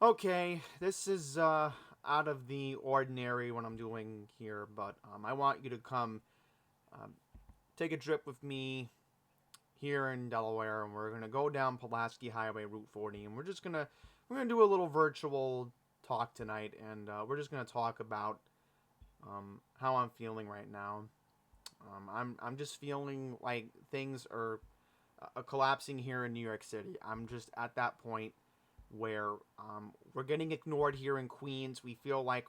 Okay, this is out of the ordinary what I'm doing here, but I want you to come um, take a trip with me here in Delaware, and we're gonna go down Pulaski Highway Route 40, and we're gonna do a little virtual talk tonight, and we're just gonna talk about how I'm feeling right now. I'm just feeling like things are collapsing here in New York City. I'm just at that point where we're getting ignored here in Queens. We feel like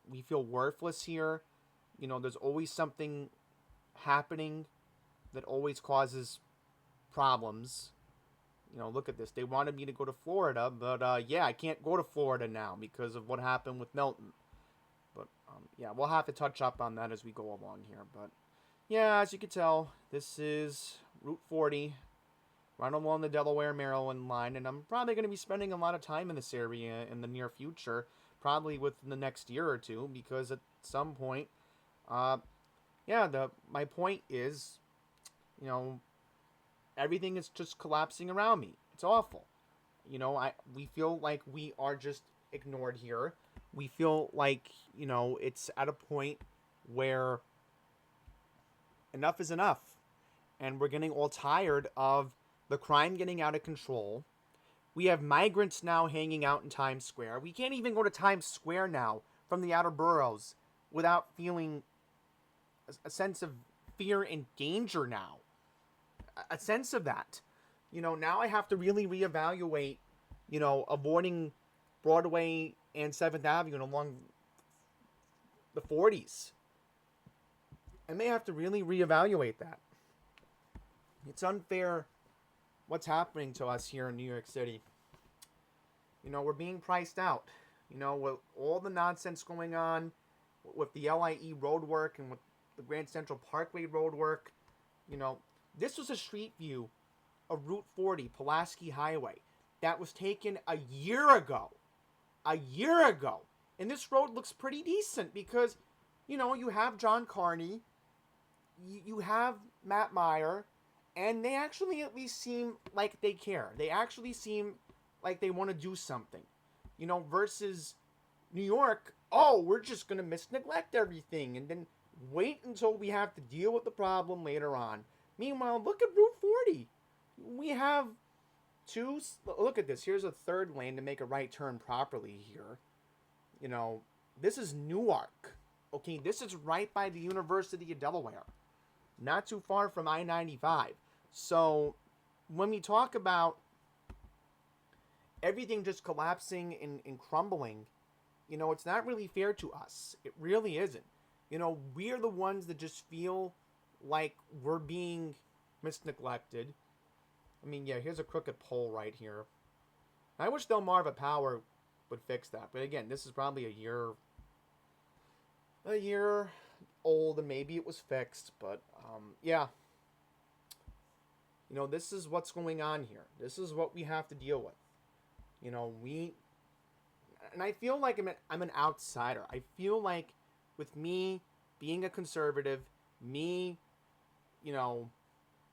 we feel worthless here. There's always something happening that always causes problems. Look at this. They wanted me to go to Florida, but yeah, I can't go to Florida now because of what happened with Milton. But yeah, we'll have to touch up on that as we go along here. But yeah, as you can tell, this is Route 40, right along the Delaware Maryland line, and I'm probably going to be spending a lot of time in this area in the near future, probably within the next year or two, because at some point, uh, yeah, the my point is, you know, everything is just collapsing around me. It's awful. We feel like we are just ignored here. We feel like it's at a point where enough is enough, and we're getting all tired of the crime getting out of control. We have migrants now hanging out in Times Square. We can't even go to Times Square now from the outer boroughs without feeling a sense of fear and danger now. A sense of that. Now I have to really reevaluate, avoiding Broadway and 7th Avenue along the 40s. I may have to really reevaluate that. It's unfair what's happening to us here in New York City. We're being priced out. With all the nonsense going on with the LIE road work and with the Grand Central Parkway road work, you know, this was a street view of Route 40, Pulaski Highway, that was taken a year ago. A year ago. And this road looks pretty decent because, you have John Carney, you have Matt Meyer, and they actually at least seem like they care. They actually seem like they want to do something. Versus New York, oh, we're just going to misneglect everything and then wait until we have to deal with the problem later on. Meanwhile, look at Route 40. We have two. Look at this. Here's a third lane to make a right turn properly here. You know, this is Newark. Okay, this is right by the University of Delaware. Not too far from I-95. So when we talk about everything just collapsing and crumbling, it's not really fair to us. It really isn't. We're the ones that just feel like we're being misneglected. I mean, yeah, here's a crooked pole right here. I wish Delmarva Power would fix that. But again, this is probably a year old, and maybe it was fixed. But yeah, this is what's going on here. This is what we have to deal with. And I feel like I'm an outsider. I feel like with me being a conservative, me,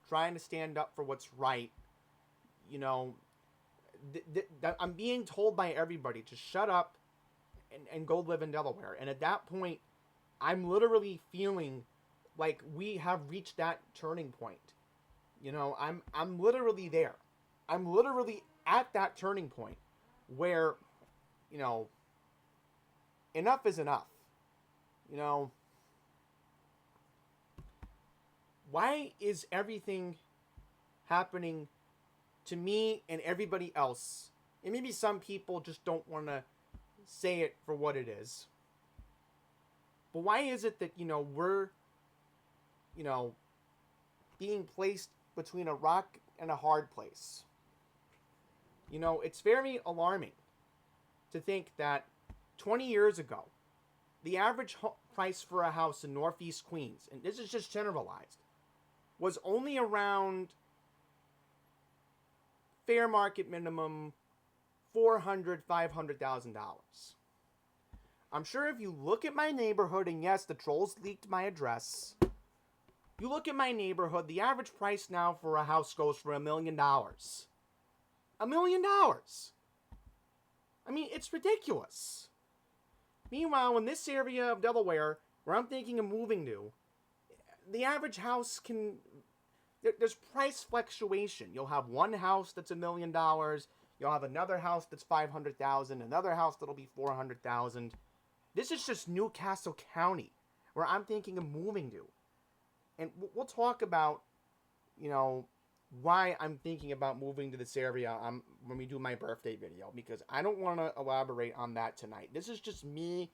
trying to stand up for what's right, I'm being told by everybody to shut up and go live in Delaware. And at that point, I'm literally feeling like we have reached that turning point. I'm literally there. I'm literally at that turning point where, enough is enough. You know, why is everything happening to me and everybody else? And maybe some people just don't want to say it for what it is. But why is it that, we're, being placed between a rock and a hard place? It's very alarming to think that 20 years ago, the average price for a house in Northeast Queens, and this is just generalized, was only around fair market minimum $400,000-$500,000. I'm sure if you look at my neighborhood, and yes, the trolls leaked my address. You look at my neighborhood, the average price now for a house goes for $1 million. $1 million. I mean, it's ridiculous. Meanwhile, in this area of Delaware, where I'm thinking of moving to, the average house can... There's price fluctuation. You'll have one house that's $1,000,000. You'll have another house that's $500,000. Another house that'll be $400,000. This is just Newcastle County, where I'm thinking of moving to. And we'll talk about, why I'm thinking about moving to this area when we do my birthday video, because I don't want to elaborate on that tonight. This is just me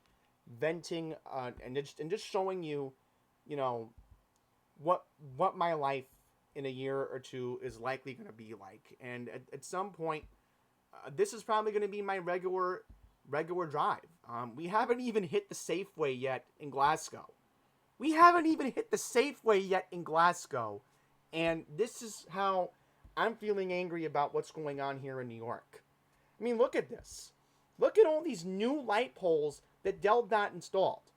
venting and just showing you, what my life in a year or two is likely going to be like. And at some point, this is probably going to be my regular drive. We haven't even hit the Safeway yet in Glasgow. And this is how I'm feeling angry about what's going on here in New York. I mean, look at this. Look at all these new light poles that Dell.Dot installed.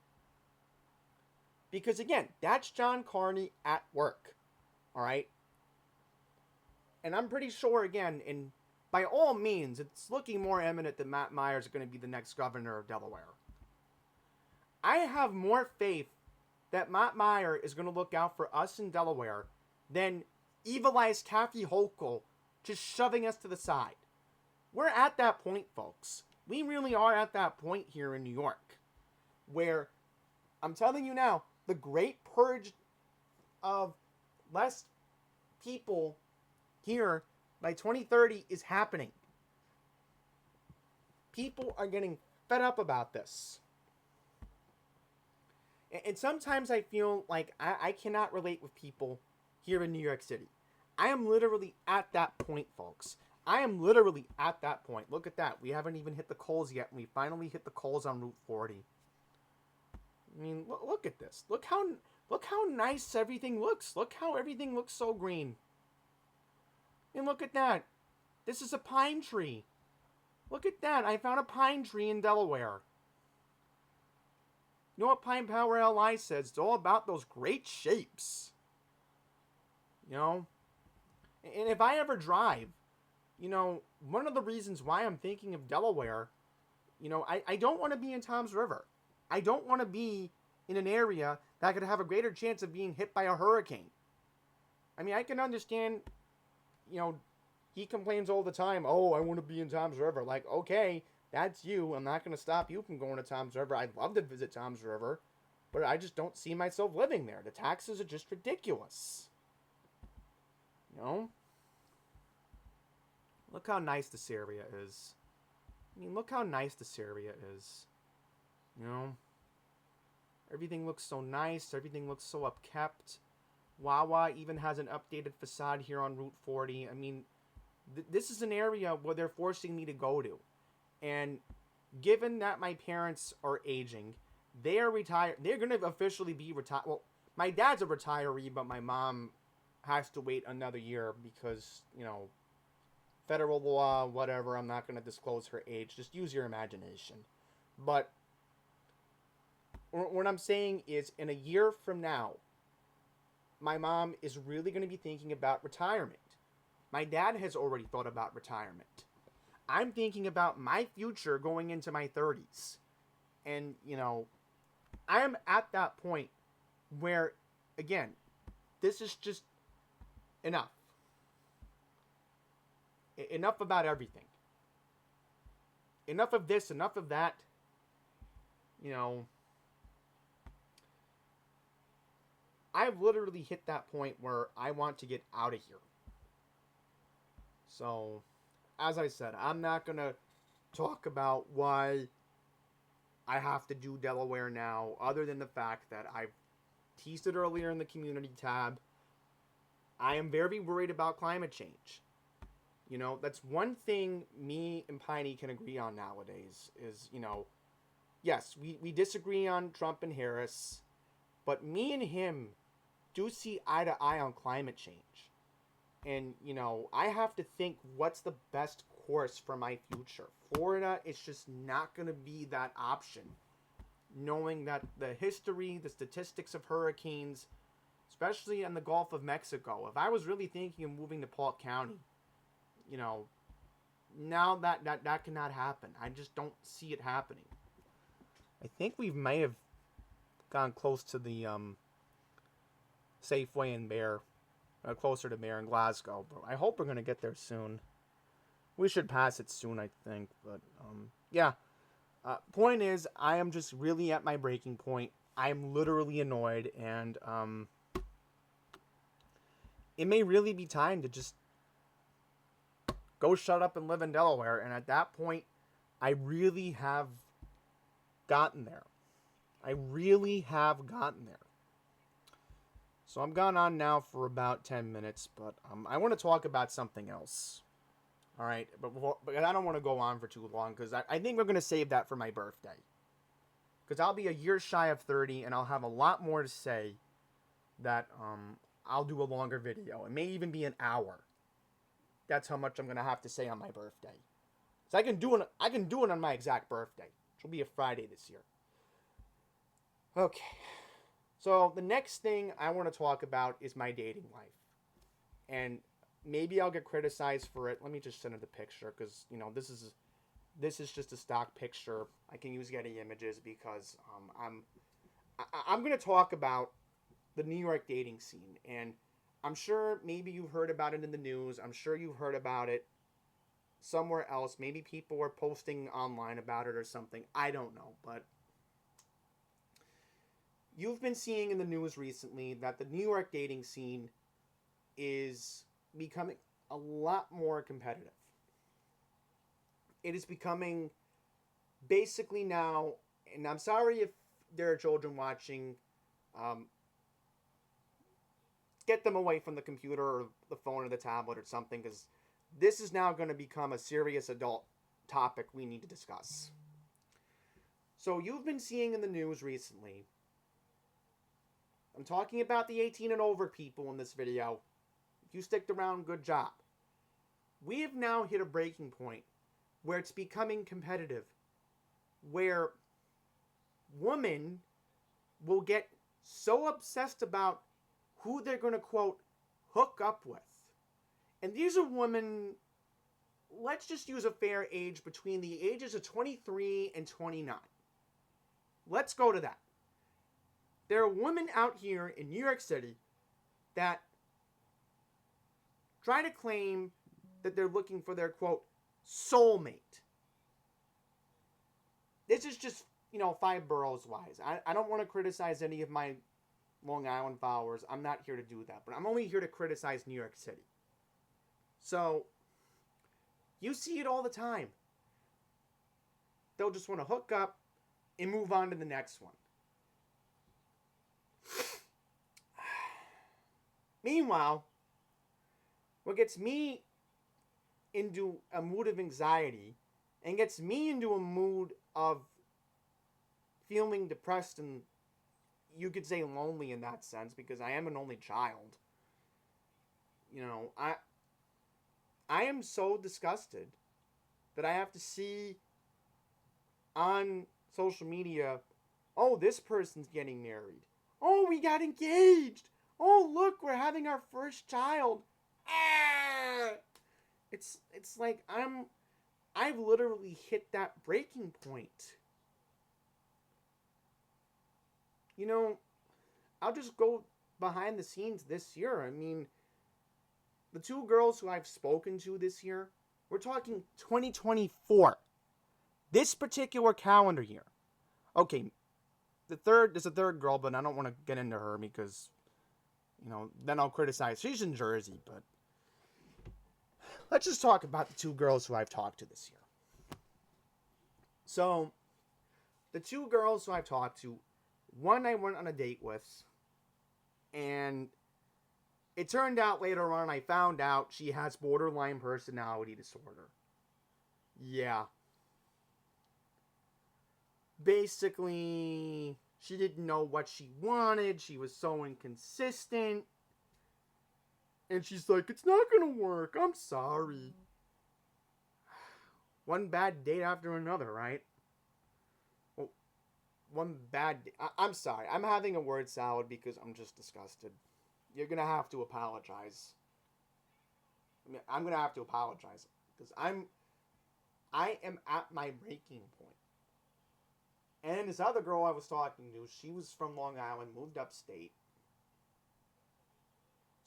Because again, that's John Carney at work. Alright? And I'm pretty sure, again, by all means, it's looking more imminent that Matt Myers is going to be the next governor of Delaware. I have more faith that Matt Meyer is going to look out for us in Delaware than evilized Kathy Hochul just shoving us to the side. We're at that point, folks. We really are at that point here in New York, where, I'm telling you now, the great purge of less people here by 2030 is happening. People are getting fed up about this. And sometimes I feel like I cannot relate with people here in New York City. I am literally at that point, folks. I am literally at that point. Look at that. We haven't even hit the Coles yet, and we finally hit the Coles on Route 40. I mean, look at this. Look how nice everything looks. Look how everything looks so green. And look at that. This is a pine tree. Look at that. I found a pine tree in Delaware. You know what Pine Power LI says? It's all about those great shapes. And if I ever drive, one of the reasons why I'm thinking of Delaware, I don't want to be in Toms River. I don't want to be in an area that could have a greater chance of being hit by a hurricane. I mean, I can understand, he complains all the time, oh, I want to be in Toms River. Like, okay, that's you. I'm not going to stop you from going to Toms River. I'd love to visit Toms River, but I just don't see myself living there. The taxes are just ridiculous. Look how nice this area is. I mean, look how nice this area is. Everything looks so nice. Everything looks so upkept. Wawa even has an updated facade here on Route 40. I mean, this is an area where they're forcing me to go to. And given that my parents are aging, they are retired. They're going to officially be retired. Well, my dad's a retiree, but my mom has to wait another year because, federal law, whatever. I'm not going to disclose her age. Just use your imagination. But what I'm saying is, in a year from now, my mom is really going to be thinking about retirement. My dad has already thought about retirement. I'm thinking about my future going into my 30s. And, I am at that point where, again, this is just enough. Enough about everything. Enough of this, enough of that. I've literally hit that point where I want to get out of here. So, as I said, I'm not going to talk about why I have to do Delaware now, other than the fact that I've teased it earlier in the community tab. I am very worried about climate change. That's one thing me and Piney can agree on nowadays is, yes, we disagree on Trump and Harris, but me and him do see eye to eye on climate change. And, I have to think what's the best course for my future. Florida is just not going to be that option. Knowing that the history, the statistics of hurricanes, especially in the Gulf of Mexico, if I was really thinking of moving to Polk County, now that cannot happen. I just don't see it happening. I think we may have gone close to the Safeway in Bear, closer to Bear in Glasgow. But I hope we're gonna get there soon. We should pass it soon, I think. But yeah. Point is, I am just really at my breaking point. I'm literally annoyed, and it may really be time to just go shut up and live in Delaware. And at that point, I really have gotten there. I really have gotten there. So I'm gone on now for about 10 minutes, but I want to talk about something else. All right, but I don't want to go on for too long because I think we're going to save that for my birthday. Because I'll be a year shy of 30 and I'll have a lot more to say that I'll do a longer video. It may even be an hour. That's how much I'm going to have to say on my birthday. So I can do it on my exact birthday, which will be a Friday this year. Okay. So the next thing I want to talk about is my dating life. And maybe I'll get criticized for it. Let me just send it the picture because, this is just a stock picture. I can use Getty Images because I'm going to talk about the New York dating scene. And I'm sure maybe you've heard about it in the news. I'm sure you've heard about it somewhere else. Maybe people are posting online about it or something. I don't know. But you've been seeing in the news recently that the New York dating scene is becoming a lot more competitive. It is becoming basically now, and I'm sorry if there are children watching, get them away from the computer or the phone or the tablet or something, because this is now going to become a serious adult topic we need to discuss. So you've been seeing in the news recently, I'm talking about the 18 and over people in this video. If you sticked around, good job. We have now hit a breaking point where it's becoming competitive, where women will get so obsessed about who they're going to, quote, hook up with. And these are women, let's just use a fair age between the ages of 23 and 29. Let's go to that. There are women out here in New York City that try to claim that they're looking for their, quote, soulmate. This is just, 5 boroughs wise. I don't want to criticize any of my Long Island followers. I'm not here to do that. But I'm only here to criticize New York City. So, you see it all the time. They'll just want to hook up and move on to the next one. Meanwhile, what gets me into a mood of anxiety and gets me into a mood of feeling depressed and you could say lonely in that sense because I am an only child. I am so disgusted that I have to see on social media, oh, this person's getting married. Oh, we got engaged. Oh, look, we're having our first child. Ah! It's like I've literally hit that breaking point. I'll just go behind the scenes this year. I mean, the 2 girls who I've spoken to this year, we're talking 2024. This particular calendar year. Okay, there's a third girl, but I don't want to get into her because, then I'll criticize. She's in Jersey, but let's just talk about the 2 girls who I've talked to this year. So, the 2 girls who I've talked to, one I went on a date with, and it turned out later on I found out she has borderline personality disorder. Yeah. Basically, she didn't know what she wanted. She was so inconsistent. And she's like, it's not gonna work. I'm sorry. One bad date after another, right? Well, one bad day. I'm sorry. I'm having a word salad because I'm just disgusted. You're gonna have to apologize. I'm gonna have to apologize because I'm I am at my breaking point. And this other girl I was talking to, she was from Long Island, moved upstate.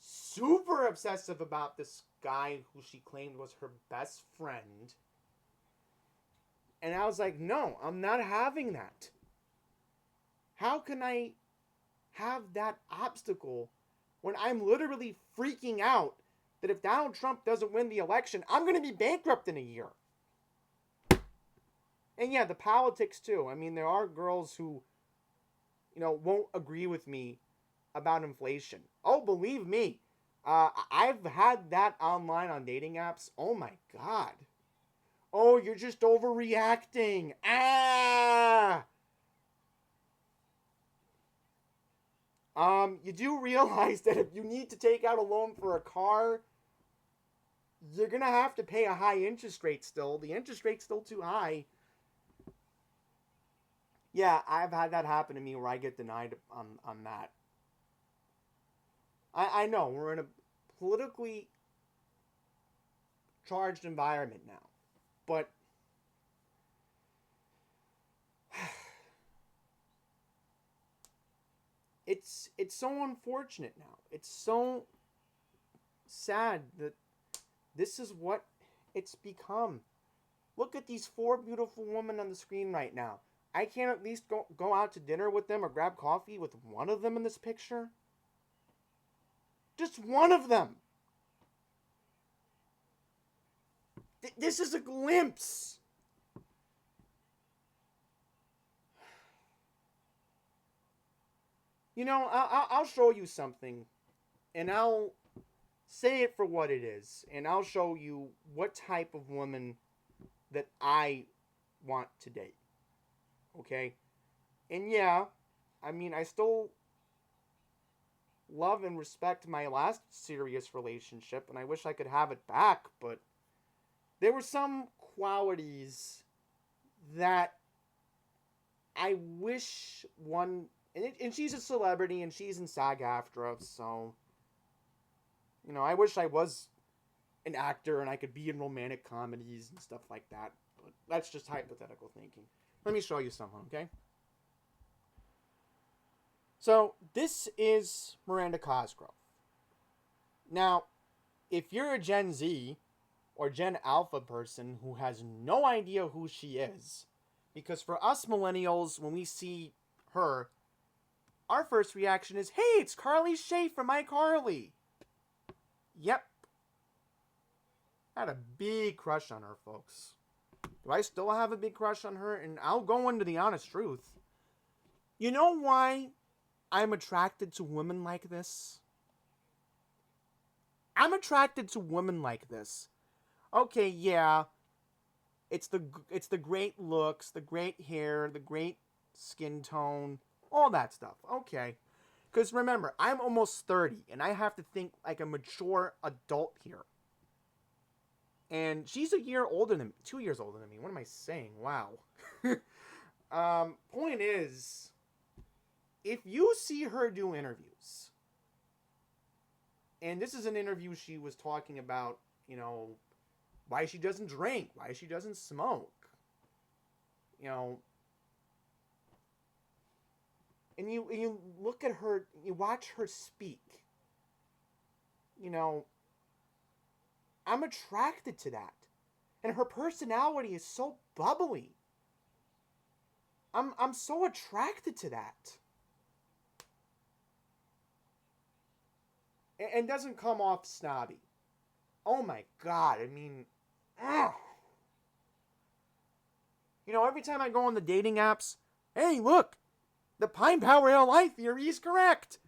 Super obsessive about this guy who she claimed was her best friend. And I was like, no, I'm not having that. How can I have that obstacle when I'm literally freaking out that if Donald Trump doesn't win the election, I'm going to be bankrupt in a year? And yeah, the politics too. I mean, there are girls who, won't agree with me about inflation. Oh, believe me, I've had that online on dating apps. Oh my God. Oh, you're just overreacting. Ah! You do realize that if you need to take out a loan for a car, you're gonna have to pay a high interest rate still. The interest rate's still too high. Yeah, I've had that happen to me where I get denied on that. I know, we're in a politically charged environment now. But it's so unfortunate now. It's so sad that this is what it's become. Look at these four beautiful women on the screen right now. I can't at least go out to dinner with them or grab coffee with one of them in this picture. Just one of them. This is a glimpse. I'll show you something, and I'll say it for what it is, and I'll show you what type of woman that I want to date. Okay? And yeah, I mean, I still love and respect my last serious relationship, and I wish I could have it back, but there were some qualities that I wish one... And she's a celebrity, and she's in SAG-AFTRA, so... I wish I was an actor and I could be in romantic comedies and stuff like that. But that's just hypothetical thinking. Let me show you something, okay? So, this is Miranda Cosgrove. Now, if you're a Gen Z or Gen Alpha person who has no idea who she is, because for us millennials, when we see her, our first reaction is, hey, it's Carly Shay from iCarly. Yep. I had a big crush on her, folks. Do I still have a big crush on her? And I'll go into the honest truth. You know why I'm attracted to women like this? I'm attracted to women like this. Okay, yeah. It's the great looks, the great hair, the great skin tone, all that stuff. Okay. Because remember, I'm almost 30, and I have to think like a mature adult here. And she's a year older than me, 2 years older than me. What am I saying? Wow. Point is, if you see her do interviews, and this is an interview she was talking about, why she doesn't drink, why she doesn't smoke, and you look at her, you watch her speak, I'm attracted to that. And her personality is so bubbly. I'm so attracted to that. And doesn't come off snobby. Oh my God, I mean, ugh. Every time I go on the dating apps, hey, look, the Pine Power Ale Life theory is correct.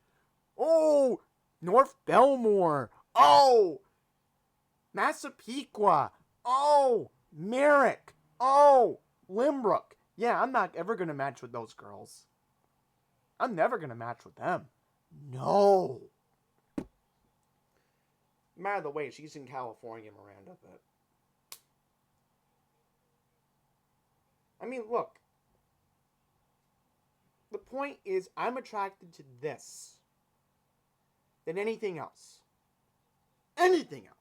Oh, North Belmore. Oh, Massapequa. Oh, Merrick. Oh, Limbrook. Yeah, I'm not ever going to match with those girls. I'm never going to match with them. No. By the way, she's in California, Miranda, but... I mean, look. The point is, I'm attracted to this than anything else. Anything else.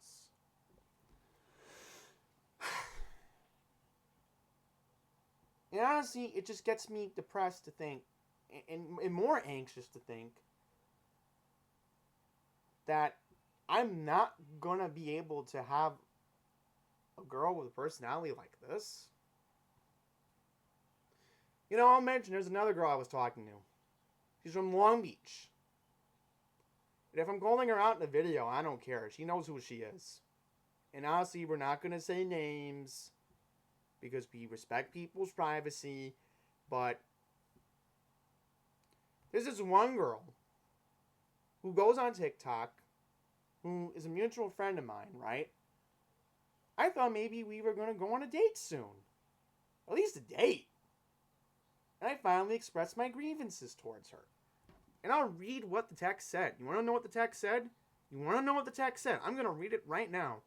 honestly, it just gets me depressed to think, and more anxious to think, that I'm not gonna be able to have a girl with a personality like this. You know, I'll mention there's another girl I was talking to. She's from Long Beach. And if I'm calling her out in a video, I don't care. She knows who she is. And honestly, we're not going to say names because we respect people's privacy. But there's this one girl who goes on TikTok who is a mutual friend of mine, right? I thought maybe we were going to go on a date soon. At least a date. And I finally expressed my grievances towards her. And I'll read what the text said. You want to know what the text said? You want to know what the text said? I'm going to read it right now.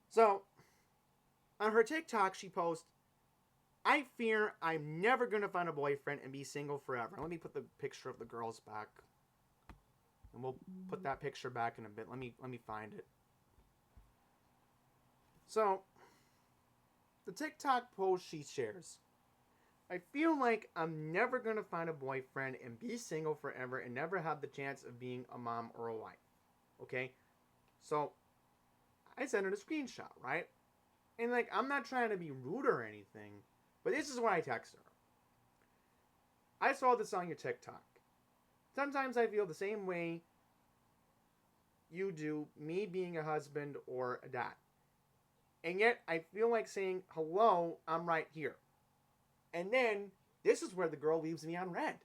So, on her TikTok, she posts, I fear I'm never going to find a boyfriend and be single forever. Let me put the picture of the girls back. And we'll put that picture back in a bit. Let me find it. So, the TikTok post she shares. I feel like I'm never going to find a boyfriend and be single forever and never have the chance of being a mom or a wife. Okay? So, I sent her the screenshot, right? And like, I'm not trying to be rude or anything, but this is what I text her. I saw this on your TikTok. Sometimes I feel the same way you do, me being a husband or a dad. And yet, I feel like saying, hello, I'm right here. And then, this is where the girl leaves me on red.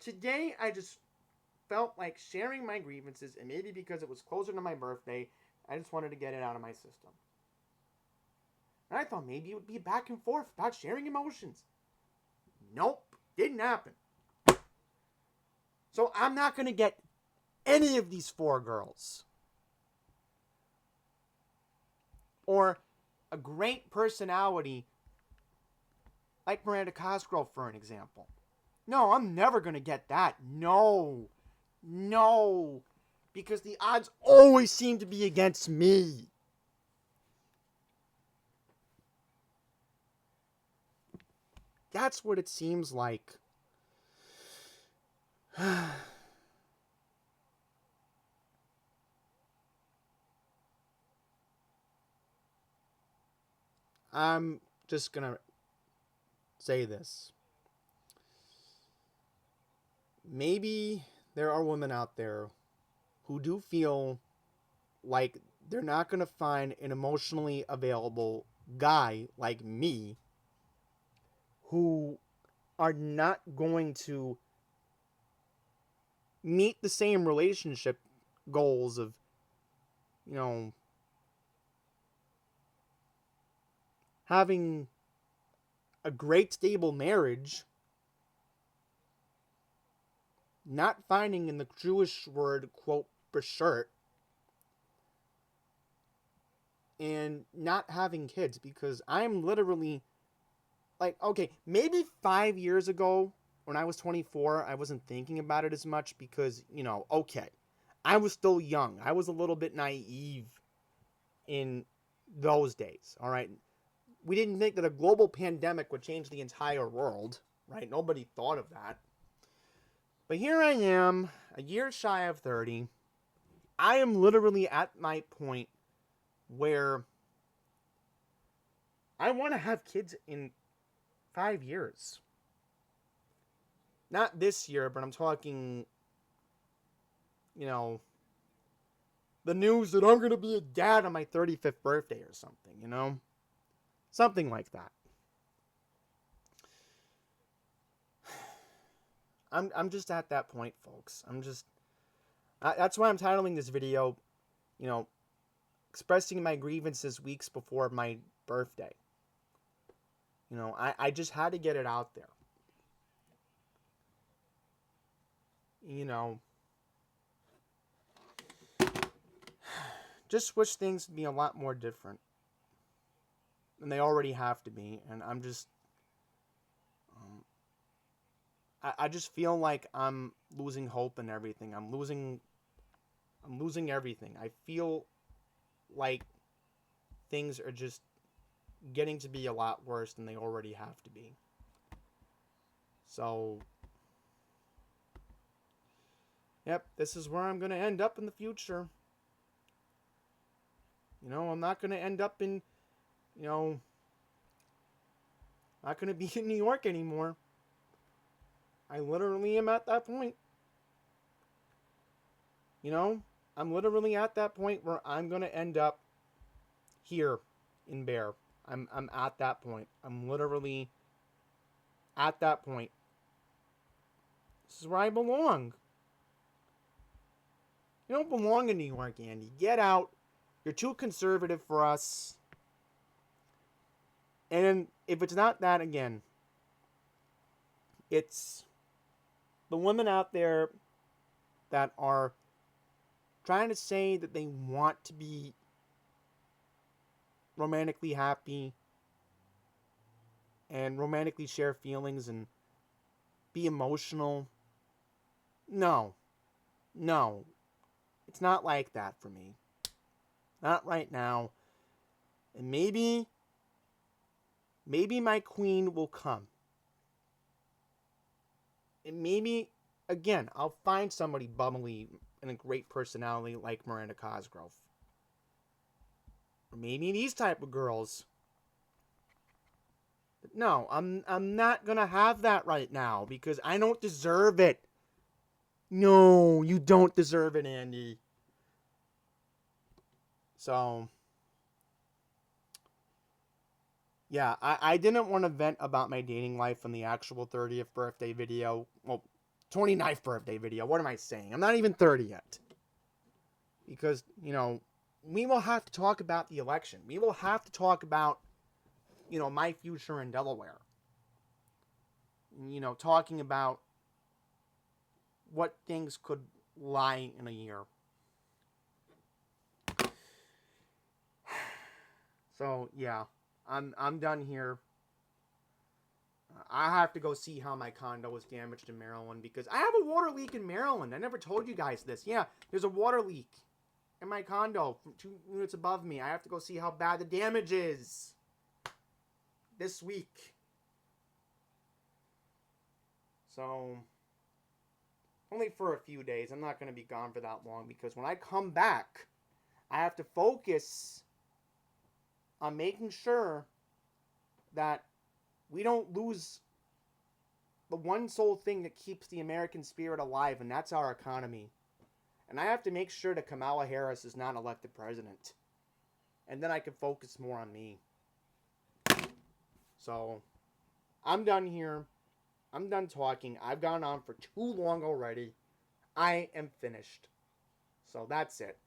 Today, I just felt like sharing my grievances, and maybe because it was closer to my birthday, I just wanted to get it out of my system. And I thought maybe it would be back and forth about sharing emotions. Nope, didn't happen. So I'm not going to get any of these 4 girls. Or a great personality like Miranda Cosgrove, for an example. No, I'm never going to get that. No. Because the odds always seem to be against me. That's what it seems like. I'm just going to say this. Maybe there are women out there who do feel like they're not going to find an emotionally available guy like me who are not going to meet the same relationship goals of, you know, having a great stable marriage, not finding in the Jewish word, quote, beshert, and not having kids, because I'm literally, like, okay, maybe 5 years ago, when I was 24, I wasn't thinking about it as much because, you know, okay, I was still young. I was a little bit naive in those days, all right? We didn't think that a global pandemic would change the entire world, right? Nobody thought of that. But here I am, a year shy of 30. I am literally at my point where I want to have kids in 5 years. Not this year, but I'm talking, you know, the news that I'm going to be a dad on my 35th birthday or something, you know? Something like that. I'm just at that point, folks. That's why I'm titling this video, you know, expressing my grievances weeks before my birthday. You know, I just had to get it out there. You know, just wish things would be a lot more different. And they already have to be. And I'm just, I just feel like I'm losing hope and everything. I'm losing everything. I feel like things are just getting to be a lot worse than they already have to be. So, yep, this is where I'm going to end up in the future. You know, I'm not going to end up in, you know, not going to be in New York anymore. I literally am at that point. You know, I'm literally at that point where I'm going to end up here in Bear. I'm at that point. I'm literally at that point. This is where I belong. You don't belong in New York, Andy. Get out. You're too conservative for us. And if it's not that, again, it's the women out there that are trying to say that they want to be romantically happy and romantically share feelings and be emotional. No. No. It's not like that for me. Not right now. And maybe my queen will come. And maybe, again, I'll find somebody bubbly and a great personality like Miranda Cosgrove. Or maybe these type of girls. But no, I'm not gonna have that right now because I don't deserve it. No, you don't deserve it, Andy. So, yeah, I didn't want to vent about my dating life on the actual 30th birthday video. Well, 29th birthday video. What am I saying? I'm not even 30 yet. Because, you know, we will have to talk about the election. We will have to talk about, you know, my future in Delaware. You know, talking about what things could lie in a year. So, yeah, I'm done here. I have to go see how my condo was damaged in Maryland because I have a water leak in Maryland. I never told you guys this. Yeah, there's a water leak in my condo from 2 units above me. I have to go see how bad the damage is this week. So, only for a few days. I'm not going to be gone for that long because when I come back, I have to focus on making sure that we don't lose the one sole thing that keeps the American spirit alive, and that's our economy. And I have to make sure that Kamala Harris is not elected president. And then I can focus more on me. So, I'm done here. I'm done talking. I've gone on for too long already. I am finished. So that's it.